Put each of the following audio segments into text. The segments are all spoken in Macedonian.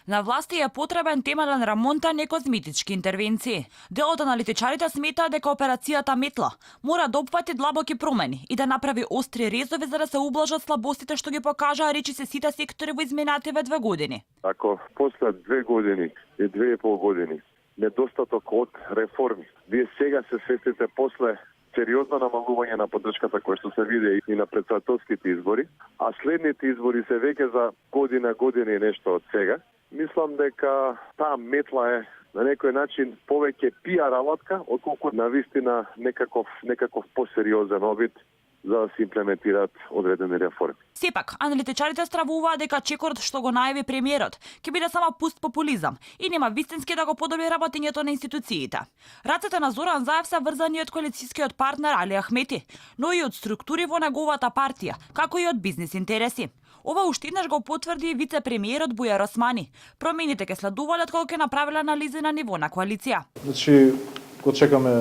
На власти е потребен темелен ремонт, а не козметички интервенции. Дел од аналитичарите сметаат дека операцијата Метла мора да опфати длабоки промени и да направи остри резови за да се ублажат слабостите што ги покажаа речиси сите сектори во изминативе 2 години. Ако после 2 години и 2,5 години недостаток од реформи, вие сега се сетите после сериозно намалување на поддршката која што се види и на претседателските избори, а следните избори се веќе за година и нешто од сега, мислам дека таа метла е на некој начин повеќе пиар алатка, отколку навистина некаков посериозен обид за да се имплементираат одредени реформи. Сепак, аналитичарите стравуваат дека чекорот што го најави премиерот ќе биде само пуст популизам и нема вистински да го подобри работењето на институциите. Рацете на Зоран Заев се врзани од коалицијскиот партнер Али Ахмети, но и од структури во неговата партија, како и од бизнис интереси. Ова уште еднаш го потврди и вице-премиерот Бујар Османи. Промените ќе следувалат кога ќе направиле анализи на ниво на коалиција. Значи, го чекаме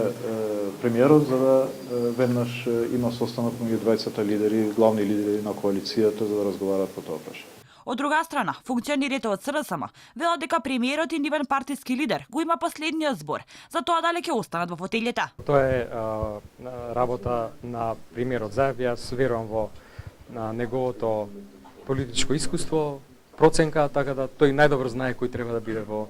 премиерот за да веднаш има состанок меѓу двајцата лидери, главни лидери на коалицијата за да разговараат по тоа прашање. Од друга страна, функционерите од СРСМ велат дека премиерот и нивен партиски лидер го има последниот збор за тоа дали ќе останат во фотелите. Тоа е работа на премиерот Заев. Јас верувам во неговото политичко искуство, проценка, така да тој најдобро знае кој треба да биде во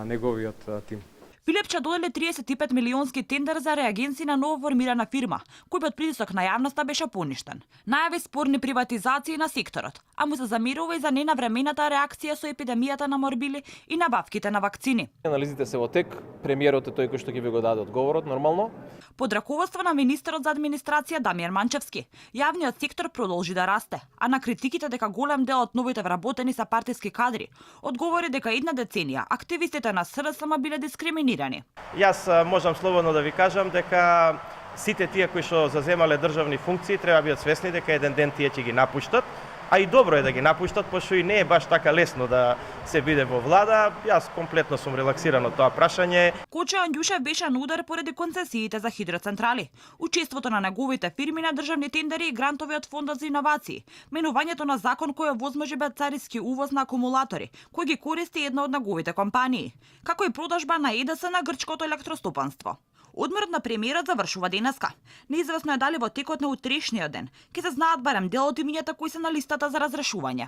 неговиот тим. Пилепче додели 35 милионски тендер за реагенции на новоформирана фирма, кој под притисок на јавноста беше поништен. Најави спорни приватизации на секторот, а му се замерува и за ненавремената реакција со епидемијата на морбили и набавките на вакцини. Анализите се во тек, премиерот е тој кој што ќе ви го даде одговорот нормално. Под раководство на министерот за администрација Дамјан Манчевски, јавниот сектор продолжи да расте, а на критиките дека голем дел од новите вработени се партиски кадри, одговори дека една деценија активистите на СРСМ биле дискриминирани. Јас можам слободно да ви кажам дека сите тие кои што заземале државни функции треба бидат свесни дека еден ден тие ќе ги напуштат, а и добро е да ги напуштат, пошто и не е баш така лесно да се биде во влада. Јас комплетно сум релаксиран од тоа прашање. Коче Анѓушев беше на удар поради концесиите за хидроцентрали, учеството на неговите фирми на државни тендери и грантови од Фондот за иновации, менувањето на закон кој овозможи бецариски увоз на акумулатори, кој ги користи една од неговите компании, како и продажба на ЕДС на грчкото електростопанство. Одморот на премиерот завршува денеска. Неизвестно е дали во текот на утрешниот ден ќе се знаат барем дел од имињата кои се на листата за разрешување.